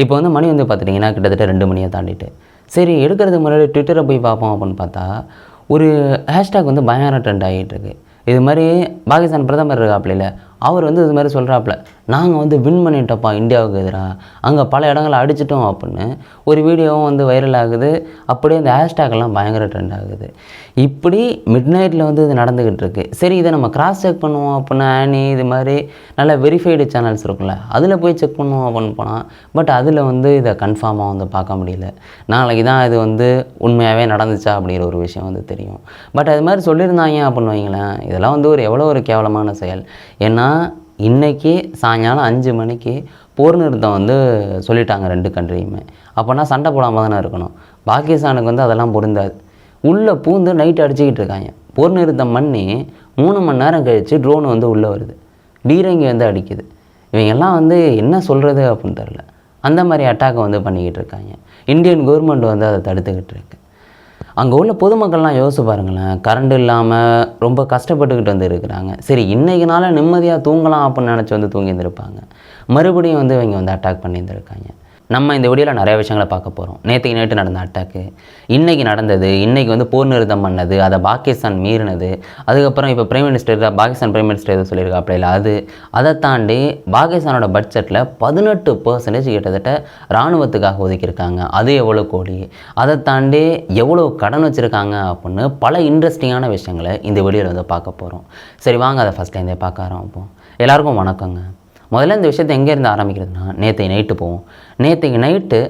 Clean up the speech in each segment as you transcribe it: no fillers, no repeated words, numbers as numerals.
இப்போ வந்து மணி வந்து பார்த்துட்டிங்கன்னா கிட்டத்தட்ட 2 மணியை தாண்டிட்டு, சரி எடுக்கிறதுக்கு முன்னாடி ட்விட்டரை போய் பார்ப்போம் அப்படின்னு பார்த்தா, ஒரு ஹேஷ்டேக் வந்து பயங்கர ட்ரெண்ட் ஆகிட்டு இருக்கு. இது மாதிரி பாகிஸ்தான் பிரதமர் இருக்காப்புல, அவர் வந்து இது மாதிரி சொல்கிறாப்புல, நாங்கள் வந்து வின் பண்ணிட்டோப்பா இந்தியாவுக்கு எதிராக, அங்கே பல இடங்களை அடிச்சிட்டோம் அப்படின்னு ஒரு வீடியோவும் வந்து வைரல் ஆகுது. அப்படியே இந்த ஹேஷ்டேக்லாம் பயங்கர ட்ரெண்ட் ஆகுது. இப்படி மிட் நைட்டில் வந்து இது நடந்துக்கிட்டு இருக்கு. சரி, இதை நம்ம கிராஸ் செக் பண்ணுவோம் அப்படின்னா ஆனி இது மாதிரி நல்ல வெரிஃபைடு சேனல்ஸ் இருக்குல்ல, அதில் போய் செக் பண்ணுவோம் அப்படின்னு போனால், பட் அதில் வந்து இதை கன்ஃபார்மாக வந்து பார்க்க முடியல. நாளைக்கு தான் இது வந்து உண்மையாகவே நடந்துச்சா அப்படிங்கிற ஒரு விஷயம் வந்து தெரியும். பட் அது மாதிரி சொல்லியிருந்தாங்க அப்படின்னு வைங்களேன், இதெல்லாம் வந்து எவ்வளோ ஒரு கேவலமான செயல். ஏன்னா இன்றைக்கி சாயங்காலம் 5 மணிக்கு போர் நிறுத்தம் வந்து சொல்லிட்டாங்க 2 கண்ட்ரியுமே. அப்போனா சண்டை போடாமல் தானே இருக்கணும். பாகிஸ்தானுக்கு வந்து அதெல்லாம் பொருந்தாது. உள்ளே பூந்து நைட்டு அடிச்சுக்கிட்டு இருக்காங்க. போர் நிறுத்தம் பண்ணி 3 மணி நேரம் கழித்து ட்ரோன் வந்து உள்ளே வருது, பீரங்கி வந்து அடிக்குது. இவங்கெல்லாம் வந்து என்ன சொல்கிறது அப்படின்னு தெரில. அந்த மாதிரி அட்டாக்கை வந்து பண்ணிக்கிட்டு இருக்காங்க. இந்தியன் கவர்மெண்ட் வந்து அதை தடுத்துக்கிட்டு இருக்கு. அங்கே உள்ள பொதுமக்கள்லாம் யோசிச்சு பாருங்களேன், கரண்ட் இல்லாமல் ரொம்ப கஷ்டப்பட்டுக்கிட்டு வந்து இருக்கிறாங்க. சரி, இன்றைக்கினால நிம்மதியாக தூங்கலாம் அப்படின்னு நினச்சி வந்து தூங்கியிருந்திருப்பாங்க. மறுபடியும் வந்து இவங்க வந்து அட்டாக் பண்ணியிருந்திருக்காங்க. நம்ம இந்த வீடியோவில் நிறைய விஷயங்களை பார்க்க போகிறோம். நேற்று நைட்டு நடந்த அட்டாக்கு, இன்றைக்கி நடந்தது, இன்றைக்கி வந்து போர் நிறுத்தம் பண்ணது, அதை பாகிஸ்தான் மீறினது, அதுக்கப்புறம் இப்போ பாகிஸ்தான் பிரைம் மினிஸ்டர் எதுவும் சொல்லியிருக்காப்புல அது, அதை தாண்டி பாகிஸ்தானோட பட்ஜெட்டில் 18% கிட்டத்தட்ட இராணுவத்துக்காக ஒதுக்கியிருக்காங்க. அது எவ்வளோ கோடி, அதை தாண்டி எவ்வளோ கடன் வச்சுருக்காங்க அப்படின்னு பல இன்ட்ரெஸ்டிங்கான விஷயங்களை இந்த வீடியோவில் வந்து பார்க்க போகிறோம். சரி வாங்க, அதை ஃபஸ்ட்லேருந்தே பார்க்க ஆரம்பிப்போம். எல்லாருக்கும் வணக்கங்க. முதல்ல இந்த விஷயத்தை எங்கேருந்து ஆரம்பிக்கிறதுனா, நேற்று நைட்டு போவோம். நேற்றைக்கு நைட்டு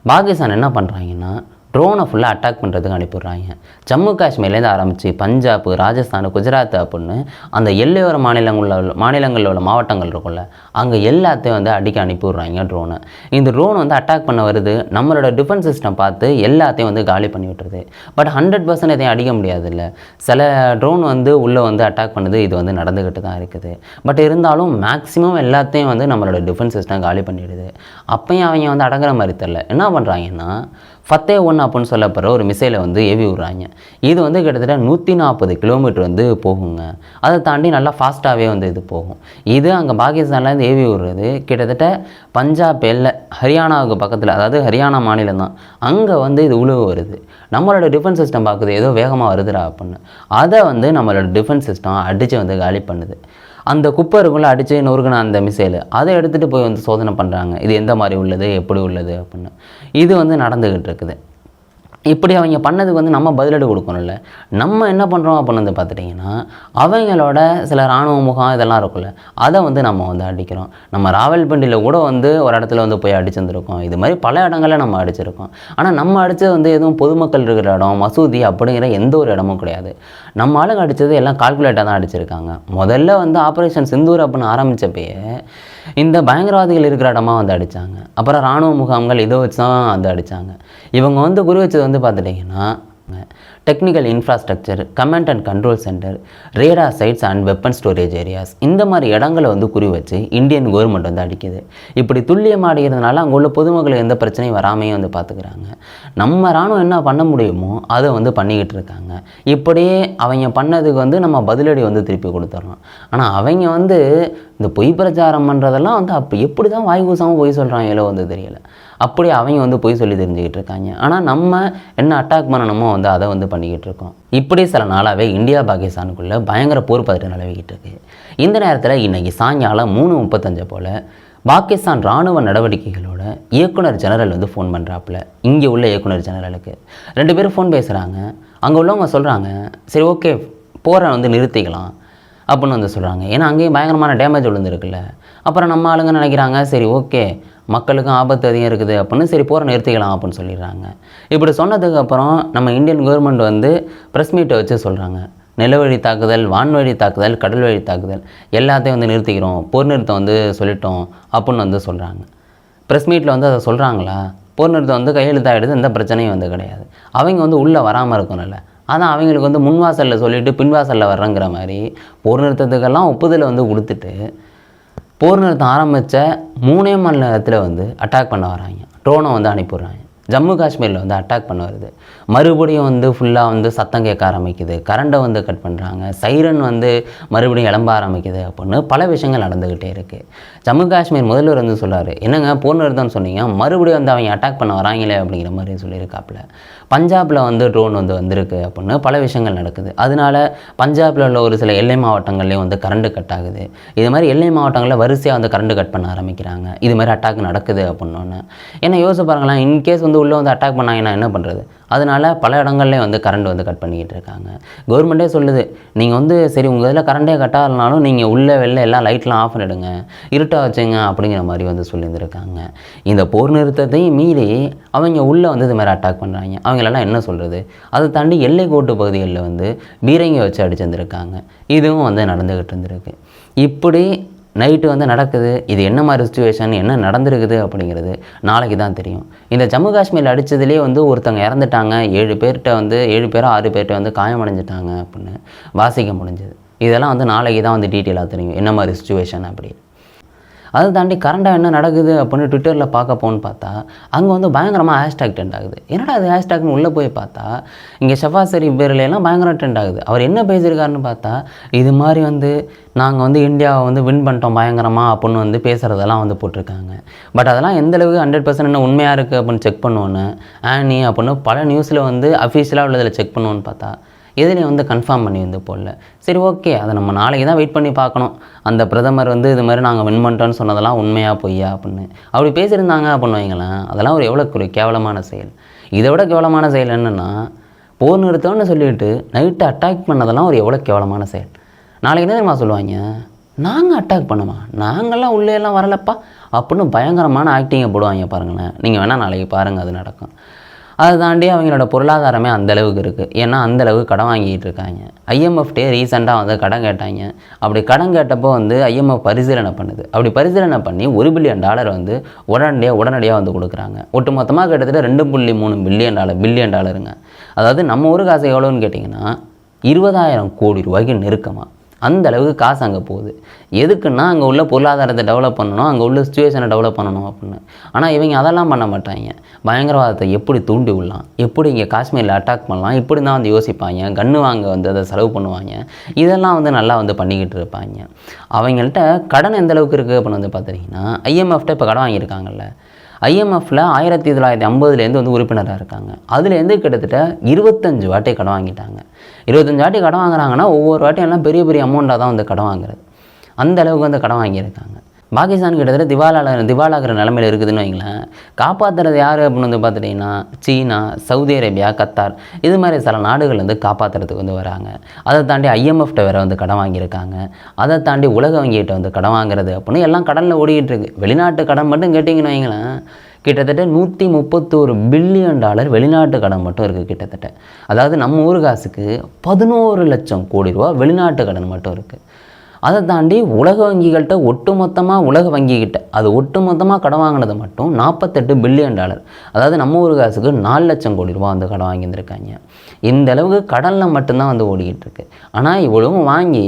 பாகிஸ்தான் என்ன பண்ணுறாங்கன்னா, ட்ரோனை ஃபுல்லாக அட்டாக் பண்ணுறதுக்கு அனுப்பிடுறாங்க. ஜம்மு காஷ்மீர்லேருந்து ஆரம்பித்து பஞ்சாப், ராஜஸ்தான், குஜராத் அப்படின்னு அந்த எல்லையோர மாநிலங்களில் உள்ள மாவட்டங்கள் இருக்கும்ல, அங்கே எல்லாத்தையும் வந்து அடிக்க அனுப்பிவிட்றாங்க ட்ரோனை. இந்த ட்ரோன் வந்து அட்டாக் பண்ண வருது, நம்மளோட டிஃபென்ஸ் சிஸ்டம் பார்த்து எல்லாத்தையும் வந்து காலி பண்ணி விட்டுருது. பட் 100% எதையும் அடிக்க முடியாது இல்லை, சில ட்ரோன் வந்து உள்ளே வந்து அட்டாக் பண்ணுது. இது வந்து நடந்துக்கிட்டு தான் இருக்குது. பட் இருந்தாலும் மேக்ஸிமம் எல்லாத்தையும் வந்து நம்மளோட டிஃபென்ஸ் சிஸ்டம் காலி பண்ணிவிடுது. அப்பையும் அவங்க வந்து அடங்குற மாதிரி தெரில. என்ன பண்ணுறாங்கன்னா, ஃபத்தே-1 அப்படின்னு சொல்லப்படுற ஒரு மிசைலை வந்து ஏவி விட்றாங்க. இது வந்து கிட்டத்தட்ட 140 கிலோமீட்டர் வந்து போகுங்க. அதை தாண்டி நல்லா ஃபாஸ்ட்டாகவே வந்து இது போகும். இது அங்கே பாகிஸ்தான்லேருந்து ஏவி விடுறது கிட்டத்தட்ட பஞ்சாப் எல்லை ஹரியானாவுக்கு பக்கத்தில், அதாவது ஹரியானா மாநிலம் தான், அங்கே வந்து இது உழுவு வருது. நம்மளோட டிஃபென்ஸ் சிஸ்டம் பார்க்குது ஏதோ வேகமாக வருதுடா அப்படின்னு, அதை வந்து நம்மளோட டிஃபென்ஸ் சிஸ்டம் அடித்து வந்து காலி பண்ணுது. அந்த குப்பை இருக்குள்ள அடித்து நொறுக்குன அந்த மிசைலு அதை எடுத்துகிட்டு போய் வந்து சோதனை பண்ணுறாங்க. இது எந்த மாதிரி உள்ளது, எப்படி உள்ளது அப்படின்னு. இது வந்து நடந்துக்கிட்டு இருக்குது. இப்படி அவங்க பண்ணதுக்கு வந்து நம்ம பதிலடி கொடுக்கணும்ல. நம்ம என்ன பண்ணுறோம் அப்படின்னு வந்து பார்த்துட்டிங்கன்னா, அவங்களோட சில இராணுவ முகாம் இதெல்லாம் இருக்குல்ல, அதை வந்து நம்ம வந்து அடிக்கிறோம். நம்ம ராவல்பிண்டியில் கூட வந்து ஒரு இடத்துல வந்து போய் அடிச்சிருந்துருக்கோம். இது மாதிரி பல இடங்களில் நம்ம அடிச்சிருக்கோம். ஆனால் நம்ம அடித்தது வந்து எதுவும் பொதுமக்கள் இருக்கிற இடம், மசூதி அப்படிங்கிற எந்த ஒரு இடமும் கிடையாது. நம்ம ஆளுங்க அடித்தது எல்லாம் கால்குலேட்டாக தான் அடிச்சிருக்காங்க. முதல்ல வந்து ஆப்ரேஷன் சிந்தூர் அப்படின்னு ஆரம்பித்தப்பயே இந்த பயங்கரவாதிகள் இருக்கிற இடமா வந்து அடித்தாங்க. அப்புறம் இராணுவ முகாம்கள் இதை வச்சு தான் வந்து அடித்தாங்க. இவங்க வந்து குறி வச்சது வந்து பார்த்துட்டிங்கன்னா, technical infrastructure, command and control centre, radar sites and weapon storage areas, இந்த மாதிரி இடங்களை வந்து குறி வச்சு இந்தியன் கவர்மெண்ட் வந்து அடிக்குது. இப்படி துல்லியமாக அடிக்கிறதுனால அங்கே உள்ள பொதுமக்களுக்கு எந்த பிரச்சனையும் வராமையும் வந்து பார்த்துக்கிறாங்க. நம்ம இராணுவம் என்ன பண்ண முடியுமோ அதை வந்து பண்ணிக்கிட்டு இருக்காங்க. இப்படியே அவங்க பண்ணதுக்கு வந்து நம்ம பதிலடி வந்து திருப்பி கொடுத்துட்றோம். ஆனால் அவங்க வந்து இந்த பொய் பிரச்சாரம் பண்ணுறதெல்லாம் வந்து அப்போ எப்படி தான் வாய்கூசாமல் பொய் சொல்கிறாங்களோ வந்து தெரியலை. அப்படியே அவங்க வந்து பொய் சொல்லி தெரிஞ்சுக்கிட்டு இருக்காங்க. ஆனால் நம்ம என்ன அட்டாக் பண்ணணுமோ வந்து அதை வந்து பண்ணிக்கிட்டு இருக்கோம். இப்படி சில நாளாகவே இந்தியா பாகிஸ்தானுக்குள்ளே பயங்கர போர் பதட்டம் நிலவிக்கிட்டு இருக்கு. இந்த நேரத்தில் இன்றைக்கி சாயங்காலம் 3:35 போல் பாகிஸ்தான் இராணுவ நடவடிக்கைகளோட இயக்குனர் ஜெனரல் வந்து ஃபோன் பண்ணுறாப்புல. இங்கே உள்ள இயக்குனர் ஜெனரலுக்கு 2 பேரும் ஃபோன் பேசுகிறாங்க. அங்கே உள்ளவங்க சொல்கிறாங்க, சரி ஓகே போரை வந்து நிறுத்திக்கலாம் அப்படின்னு வந்து சொல்கிறாங்க. ஏன்னா அங்கேயும் பயங்கரமான டேமேஜ் விழுந்துருக்குல்ல. அப்புறம் நம்ம ஆளுங்க நினைக்கிறாங்க, சரி ஓகே மக்களுக்கும் ஆபத்து அதிகம் இருக்குது அப்படின்னு, சரி போரை நிறுத்திக்கலாம் அப்படின்னு சொல்லிடுறாங்க. இப்படி சொன்னதுக்கப்புறம் நம்ம இந்தியன் கவர்மெண்ட் வந்து ப்ரெஸ் மீட்டை வச்சு சொல்கிறாங்க, நிலவழி தாக்குதல், வான்வழி தாக்குதல், கடல் வழி தாக்குதல் எல்லாத்தையும் வந்து நிறுத்திக்கிறோம், போர் நிறுத்தம் வந்து சொல்லிட்டோம் அப்படின்னு வந்து சொல்கிறாங்க. ப்ரெஸ் மீட்டில் வந்து அதை சொல்கிறாங்களா? போர் நிறுத்தம் வந்து கையெழுத்தாகிடுது, எந்த பிரச்சனையும் வந்து கிடையாது. அவங்க வந்து உள்ளே வராமல் இருக்கணும்ல. அதான் அவங்களுக்கு வந்து முன்வாசலில் சொல்லிவிட்டு பின்வாசலில் வர்றங்கிற மாதிரி போர் நிறுத்தத்துக்கெல்லாம் ஒப்புதலை வந்து கொடுத்துட்டு போர் நிறுத்தம் ஆரம்பித்த 3 மணி நேரத்தில் வந்து அட்டாக் பண்ண வராங்க. ட்ரோனை வந்து அனுப்பிடுறாங்க. ஜம்மு காஷ்மீரில் வந்து அட்டாக் பண்ண வருது. மறுபடியும் வந்து ஃபுல்லாக வந்து சத்தம் கேட்க ஆரம்பிக்குது, கரண்டை வந்து கட் பண்ணுறாங்க, சைரன் வந்து மறுபடியும் எழம்ப ஆரம்பிக்குது அப்படின்னு பல விஷயங்கள் நடந்துக்கிட்டே இருக்குது. ஜம்மு காஷ்மீர் முதல்வர் வந்து சொல்கிறாரு, என்னங்க போர் நிறுத்தம்னு சொன்னீங்க, மறுபடியும் வந்து அவங்க அட்டாக் பண்ண வராங்களே அப்படிங்கிற மாதிரி சொல்லியிருக்காப்புல. பஞ்சாபில் வந்து ட்ரோன் வந்து வந்திருக்கு அப்படின்னு பல விஷயங்கள் நடக்குது. அதனால பஞ்சாபில் உள்ள ஒரு சில எல்லை மாவட்டங்கள்லேயும் வந்து கரண்ட் கட் ஆகுது. இது மாதிரி எல்லை மாவட்டங்களில் வரிசையாக வந்து கரண்ட் கட் பண்ண ஆரம்பிக்கிறாங்க. இது மாதிரி அட்டாக் நடக்குது அப்படின்னோன்னு ஏன்னா யோசிச்சு பாருங்களேன், இன்கேஸ் வந்து உள்ளே வந்து அட்டாக் பண்ணாங்கன்னா என்ன பண்ணுறது? அதனால பல இடங்கள்லேயும் வந்து கரண்ட் வந்து கட் பண்ணிக்கிட்டு இருக்காங்க. கவர்மெண்ட்டே சொல்லுது, நீங்கள் வந்து சரி உங்கள் இதில் கரண்டே கட் ஆகலனாலும் நீங்கள் உள்ளே வெளில எல்லாம் லைட்லாம் ஆஃப் பண்ணிவிடுங்க, இருட்டாக வச்சுங்க அப்படிங்கிற மாதிரி வந்து சொல்லியிருந்துருக்காங்க. இந்த போர் நிறுத்தத்தையும் மீறி அவங்க உள்ளே வந்து இது மாதிரி அட்டாக் பண்ணுறாங்க. அவங்களெல்லாம் என்ன சொல்கிறது? அதை தாண்டி எல்லை கோட்டு பகுதிகளில் வந்து பீரங்கி வச்சு அடிச்சிருந்துருக்காங்க. இதுவும் வந்து நடந்துக்கிட்டு இருந்திருக்கு. இப்படி நைட்டு வந்து நடக்குது. இது என்ன மாதிரி சிச்சுவேஷன், என்ன நடந்திருக்குது அப்படிங்கிறது நாளைக்கு தான் தெரியும். இந்த ஜம்மு காஷ்மீரில் அடித்ததுலேயே வந்து ஒருத்தங்க இறந்துட்டாங்க, 7 பேர்கிட்ட வந்து 7 பேரோ 6 பேர்கிட்ட வந்து காயமடைஞ்சிட்டாங்க அப்படின்னு வாசிக்க முடிஞ்சது. இதெல்லாம் வந்து நாளைக்கு தான் வந்து டீட்டெயிலாக தெரியும் என்ன மாதிரி சிச்சுவேஷன் அப்படி. அதை தாண்டி கரண்டாக என்ன நடக்குது அப்படின்னு ட்விட்டரில் பார்க்க போன்னு பார்த்தா அங்கே வந்து பயங்கரமாக ஹேஷ்டாக் ட்ரெண்ட் ஆகுது. என்னடா அது ஹேஷ்டாக்னு உள்ளே போய் பார்த்தா இங்கே ஷஃபாஸ் ஷெரீப் பேர்லாம் பயங்கர ட்ரெண்ட் ஆகுது. அவர் என்ன பேசியிருக்காருன்னு பார்த்தா இது மாதிரி வந்து நாங்கள் வந்து இந்தியாவை வந்து வின் பண்ணிட்டோம் பயங்கரமாக அப்படின்னு வந்து பேசுகிறதெல்லாம் வந்து போட்டிருக்காங்க. பட் அதெல்லாம் எந்தளவுக்கு 100% என்ன உண்மையாக இருக்குது அப்படின்னு செக் பண்ணுவோன்னு ஆனி அப்படின்னு பல நியூஸில் வந்து அஃபீஷியலாக உள்ளதில் செக் பண்ணுவோன்னு பார்த்தா எதுலேயும் வந்து கன்ஃபார்ம் பண்ணி வந்து போடல. சரி ஓகே, அதை நம்ம நாளைக்கு தான் வெயிட் பண்ணி பார்க்கணும். அந்த பிரதமர் வந்து இது மாதிரி நாங்கள் வின் பண்ணிட்டோன்னு சொன்னதெல்லாம் உண்மையாக பொய்யா அப்படின்னு அப்படி பேசியிருந்தாங்க அப்படின்னு வைங்களேன், அதெல்லாம் ஒரு எவ்வளோ ஒரு கேவலமான செயல். இதை விட கேவலமான செயல் என்னென்னா போர் நிறுத்தம்னு சொல்லிவிட்டு நைட்டு அட்டாக் பண்ணதெல்லாம் ஒரு எவ்வளோ கேவலமான செயல். நாளைக்கு என்ன தெரியுமா சொல்லுவாங்க, நாங்கள் அட்டாக் பண்ணுமா, நாங்கள்லாம் உள்ளே எல்லாம் வரலப்பா அப்படின்னு பயங்கரமான ஆக்டிங்கை போடுவாங்க பாருங்களேன். நீங்கள் வேணால் நாளைக்கு பாருங்கள், அது நடக்கும். அதை தாண்டி அவங்களோட பொருளாதாரமே அந்தளவுக்கு இருக்குது. ஏன்னா அந்தளவுக்கு கடன் வாங்கிட்டு இருக்காங்க. ஐஎம்எஃப்டே ரீசெண்டாக வந்து கடன் கேட்டாங்க. அப்படி கடன் கேட்டப்போ வந்து ஐஎம்எஃப் பரிசீலனை பண்ணுது. அப்படி பரிசீலனை பண்ணி $1 பில்லியன் வந்து உடனடியாக வந்து கொடுக்குறாங்க. ஒட்டுமொத்தமாக கிட்டத்தட்ட $2.3 பில்லியன். அதாவது நம்ம ஊர் காசு எவ்வளோன்னு கேட்டிங்கன்னா 20,000 கோடி ரூபாய்க்கு நெருக்கமாக அந்த அளவுக்கு காசு அங்கே போகுது. எதுக்குன்னா அங்கே உள்ள பொருளாதாரத்தை டெவலப் பண்ணணும், அங்கே உள்ள சிச்சுவேஷனை டெவலப் பண்ணணும் அப்படின்னு. ஆனால் இவங்க அதெல்லாம் பண்ண மாட்டாங்க. பயங்கரவாதத்தை எப்படி தூண்டி விடலாம், எப்படி இங்கே காஷ்மீரில் அட்டாக் பண்ணலாம், இப்படி தான் வந்து யோசிப்பாங்க. கன்று வாங்க வந்து அதை செலவு பண்ணுவாங்க. இதெல்லாம் வந்து நல்லா வந்து பண்ணிக்கிட்டு இருப்பாங்க. அவங்கள்ட்ட கடன் எந்த அளவுக்கு இருக்குது அப்படின்னு வந்து பார்த்துட்டிங்கன்னா ஐஎம்எஃப்ட்ட இப்போ கடன் வாங்கியிருக்காங்கல்ல, ஐஎம்எஃப்பில் 1950 வந்து உறுப்பினராக இருக்காங்க. அதுலேருந்து கிட்டத்தட்ட 25 வாட்டி கடன் வாங்கிட்டாங்க. 25 வாட்டி கடன் வாங்குறாங்கன்னா ஒவ்வொரு வாட்டியும் எல்லாம் பெரிய பெரிய அமௌண்ட்டாக தான் வந்து கடன் வாங்குறது. அந்த அளவுக்கு வந்து கடன் வாங்கியிருக்காங்க. பாகிஸ்தான் கிட்டத்தட்ட திவாலாகிற நிலமையில் இருக்குதுன்னு வைங்களேன். காப்பாற்றுறது யார் அப்படின்னு வந்து பார்த்துட்டிங்கன்னா சீனா, சவுதி அரேபியா, கத்தார் இது மாதிரி சில நாடுகள் வந்து காப்பாற்றுறதுக்கு வந்து வராங்க. அதை தாண்டி ஐஎம்எஃப்ட்ட வேறு வந்து கடன் வாங்கியிருக்காங்க. அதை தாண்டி உலக வங்கிகிட்ட வந்து கடன் வாங்குறது அப்படின்னு எல்லாம் கடனில் ஓடிக்கிட்டு இருக்குது. வெளிநாட்டு கடன் மட்டும் கேட்டிங்கன்னு வைங்களேன், கிட்டத்தட்ட $131 பில்லியன் வெளிநாட்டு கடன் மட்டும் இருக்குது கிட்டத்தட்ட. அதாவது நம்ம ஊர் காசுக்கு 11 லட்சம் கோடி ரூபா வெளிநாட்டு கடன் மட்டும் இருக்குது. அதை தாண்டி உலக வங்கிகள்கிட்ட ஒட்டுமொத்தமாக கடன் வாங்கினது மட்டும் $48 பில்லியன். அதாவது நம்ம ஊர் காசுக்கு 4 லட்சம் கோடி ரூபா வந்து கடன் வாங்கியிருந்திருக்காங்க. இந்த அளவுக்கு கடனில் மட்டும்தான் வந்து ஓடிக்கிட்டு இருக்கு. ஆனால் இவ்வளவும் வாங்கி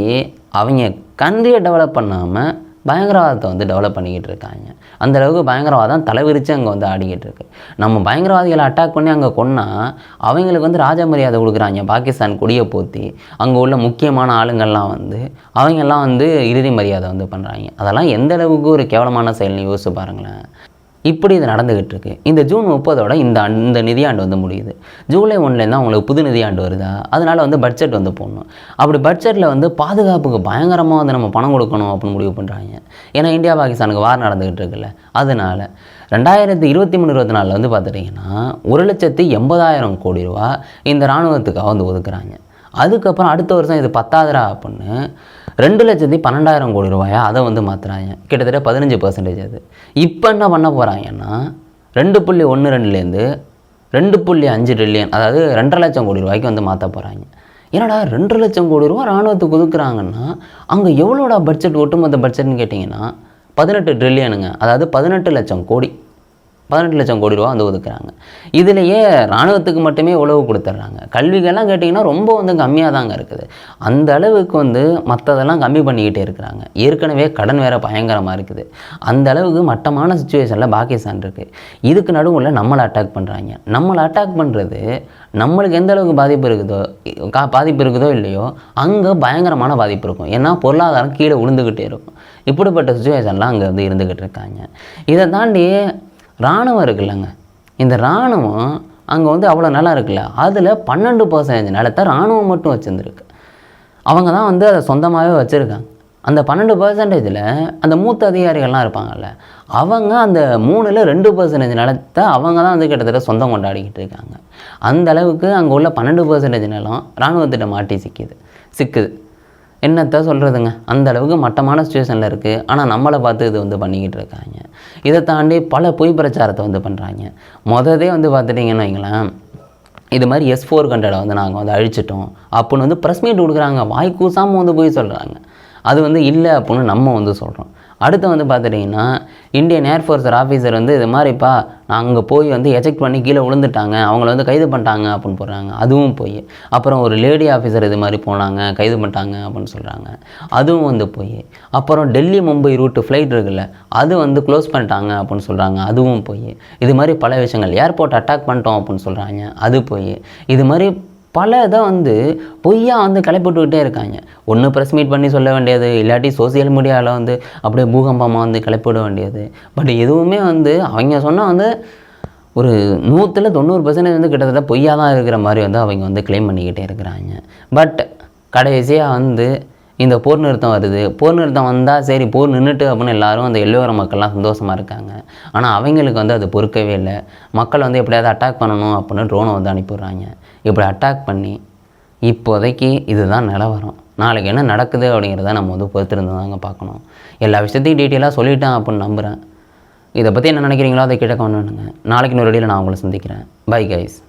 அவங்க கண்ட்ரியை டெவலப் பண்ணாமல் பயங்கரவாதத்தை வந்து டெவலப் பண்ணிக்கிட்டு இருக்காங்க. அந்தளவுக்கு பயங்கரவாதம் தலைவிரித்து அங்கே வந்து ஆடிக்கிட்டு இருக்கு. நம்ம பயங்கரவாதிகளை அட்டாக் பண்ணி அங்கே கொன்னால் அவங்களுக்கு வந்து ராஜ மரியாதை கொடுக்குறாங்க. பாகிஸ்தான் கொடியை போற்றி அங்கே உள்ள முக்கியமான ஆளுங்கள்லாம் வந்து அவங்கெல்லாம் வந்து இறுதி மரியாதை வந்து பண்ணுறாங்க. அதெல்லாம் எந்த அளவுக்கு ஒரு கேவலமான செயல்னு யோசிச்சு பாருங்களேன். இப்படி இது நடந்துக்கிட்டு இருக்குது. இந்த ஜூன் 30 இந்த நிதியாண்டு வந்து முடியுது. ஜூலை 1 அவங்களுக்கு புது நிதியாண்டு வருதா, அதனால் வந்து பட்ஜெட் வந்து போடணும். அப்படி பட்ஜெட்டில் வந்து பாதுகாப்புக்கு பயங்கரமாக வந்து நம்ம பணம் கொடுக்கணும் அப்படின்னு முடிவு பண்ணுறாங்க. ஏன்னா இந்தியா பாகிஸ்தானுக்கு வார் நடந்துக்கிட்டு இருக்குல்ல, அதனால் 2023-24 வந்து பார்த்துட்டிங்கன்னா 1,80,000 கோடி ரூபா இந்த இராணுவத்துக்காக வந்து ஒதுக்குறாங்க. அதுக்கப்புறம் அடுத்த வருஷம் இது 10,000 அப்படின்னு 2,12,000 கோடி ரூபாயா அதை வந்து மாற்றுறாங்க. கிட்டத்தட்ட 15%. அது இப்போ என்ன பண்ண போகிறாங்கன்னா 2.12லேருந்து 2.5 ட்ரில்லியன், அதாவது 2.5 லட்சம் கோடி ரூபாய்க்கு வந்து மாற்ற போகிறாங்க. ஏன்னாடா 2 லட்சம் கோடி ரூபா இராணுவத்துக்கு ஒதுக்குறாங்கன்னா அங்கே எவ்வளோடா பட்ஜெட், ஒட்டுமொத்த பட்ஜெட்னு கேட்டிங்கன்னா 18 ட்ரில்லியனுங்க. அதாவது 18 லட்சம் கோடி. 18 லட்சம் கோடி ரூபா வந்து ஒதுக்குறாங்க. இதுலேயே இராணுவத்துக்கு மட்டுமே உழவு கொடுத்துட்றாங்க. கல்விக்கெல்லாம் கேட்டிங்கன்னா ரொம்ப வந்து கம்மியாக தாங்க இருக்குது. அந்த அளவுக்கு வந்து மற்றதெல்லாம் கம்மி பண்ணிக்கிட்டே இருக்கிறாங்க. ஏற்கனவே கடன் வேறு பயங்கரமாக இருக்குது. அந்த அளவுக்கு மட்டமான சுச்சுவேஷனில் பாகிஸ்தான் இருக்குது. இதுக்கு நடுவில் நம்மளை அட்டாக் பண்ணுறாங்க. நம்மளை அட்டாக் பண்ணுறது நம்மளுக்கு எந்த அளவுக்கு பாதிப்பு இருக்குதோ இல்லையோ அங்கே பயங்கரமான பாதிப்பு இருக்கும். ஏன்னா பொருளாதாரம் கீழே விழுந்துக்கிட்டே இருக்கும். இப்படிப்பட்ட சுச்சுவேஷன்லாம் அங்கே வந்து இருந்துக்கிட்டு இருக்காங்க. இதை தாண்டி இராணுவம் இருக்குல்லங்க, இந்த இராணுவம் அங்கே வந்து அவ்வளோ நல்லா இருக்குல்ல, அதில் 12% நிலத்தை இராணுவம் மட்டும் வச்சுருந்துருக்கு. அவங்க தான் வந்து அதை சொந்தமாகவே வச்சுருக்காங்க. அந்த 12%ல் அந்த மூத்த அதிகாரிகள்லாம் இருப்பாங்கல்ல, அவங்க அந்த 3% நிலத்தை அவங்க தான் வந்து கிட்டத்தட்ட சொந்தம் கொண்டாடிக்கிட்டு இருக்காங்க. அந்த அளவுக்கு அங்கே உள்ள 12% நிலம் இராணுவத்திட்ட மாட்டி சிக்குது. என்னத்தை சொல்கிறதுங்க, அந்த அளவுக்கு மட்டமான சுச்சுவேஷனில் இருக்குது. ஆனால் நம்மளை பார்த்து இது வந்து பண்ணிக்கிட்டு இருக்காங்க. இதை தாண்டி பல பொய் பிரச்சாரத்தை வந்து பண்ணுறாங்க. மொதலே வந்து பார்த்துட்டிங்கன்னு வைங்களேன், இது மாதிரி S-400 வந்து நாங்கள் வந்து அழிச்சிட்டோம் அப்படின்னு வந்து ப்ரெஸ் மீட் கொடுக்குறாங்க. வாய் கூசாமல் வந்து போய் சொல்கிறாங்க. அது வந்து இல்லை அப்படின்னு நம்ம வந்து சொல்கிறோம். அடுத்து வந்து பார்த்துட்டிங்கன்னா இந்தியன் ஏர்ஃபோர்ஸ் ஆஃபீஸர் வந்து இது மாதிரிப்பா நான் அங்கே போய் வந்து எஜெக்ட் பண்ணி கீழே விழுந்துட்டாங்க, அவங்கள வந்து கைது பண்ணிட்டாங்க அப்படின்னு போடுறாங்க. அதுவும் போய். அப்புறம் ஒரு லேடி ஆஃபீஸர் இது மாதிரி போனாங்க, கைது பண்ணிட்டாங்க அப்படின்னு சொல்கிறாங்க. அதுவும் வந்து போய். அப்புறம் டெல்லி மும்பை ரூட்டு ஃப்ளைட் இருக்குல்ல, அது வந்து க்ளோஸ் பண்ணிட்டாங்க அப்படின்னு சொல்கிறாங்க. அதுவும் போய். இது மாதிரி பல விஷயங்கள். ஏர்போர்ட் அட்டாக் பண்ணிட்டோம் அப்படின்னு சொல்கிறாங்க. அது போய். இது மாதிரி பல இதை வந்து பொய்யா வந்து கிளப்பிட்டுக்கிட்டே இருக்காங்க. ஒன்று ப்ரெஸ் மீட் பண்ணி சொல்ல வேண்டியது, இல்லாட்டி சோசியல் மீடியாவில் வந்து அப்படியே பூகம்பமாக வந்து கிளப்பிவிட வேண்டியது. பட் எதுவுமே வந்து அவங்க சொன்னால் வந்து ஒரு 100% வந்து கிட்டத்தட்ட பொய்யா தான் இருக்கிற மாதிரி வந்து அவங்க வந்து கிளைம் பண்ணிக்கிட்டே இருக்கிறாங்க. பட் கடைசியாக வந்து இந்த போர் நிறுத்தம் வருது. போர் நிறுத்தம் வந்தால் சரி போர் நின்றுட்டு அப்படின்னு எல்லாரும் அந்த எல்லோர மக்கள்லாம் சந்தோஷமாக இருக்காங்க. ஆனால் அவங்களுக்கு வந்து அது பொறுக்கவே இல்லை. மக்கள் வந்து எப்படியாவது அட்டாக் பண்ணணும் அப்படின்னு ட்ரோனை வந்து அனுப்பிடுறாங்க. இப்படி அட்டாக் பண்ணி இப்போதைக்கு இதுதான் நிலவரம். நாளைக்கு என்ன நடக்குது அப்படிங்கிறத நம்ம வந்து பொறுத்திருந்து தாங்க பார்க்கணும். எல்லா விஷயத்தையும் டீட்டெயிலாக சொல்லிட்டேன் அப்படின்னு நம்புகிறேன். இதை பற்றி என்ன நினைக்கிறீங்களோ அதை கேட்ட கமெண்ட் பண்ணுங்க. நாளைக்கு இன்னொரு வீடியோவில் நான் உங்களை சந்திக்கிறேன். Bye guys.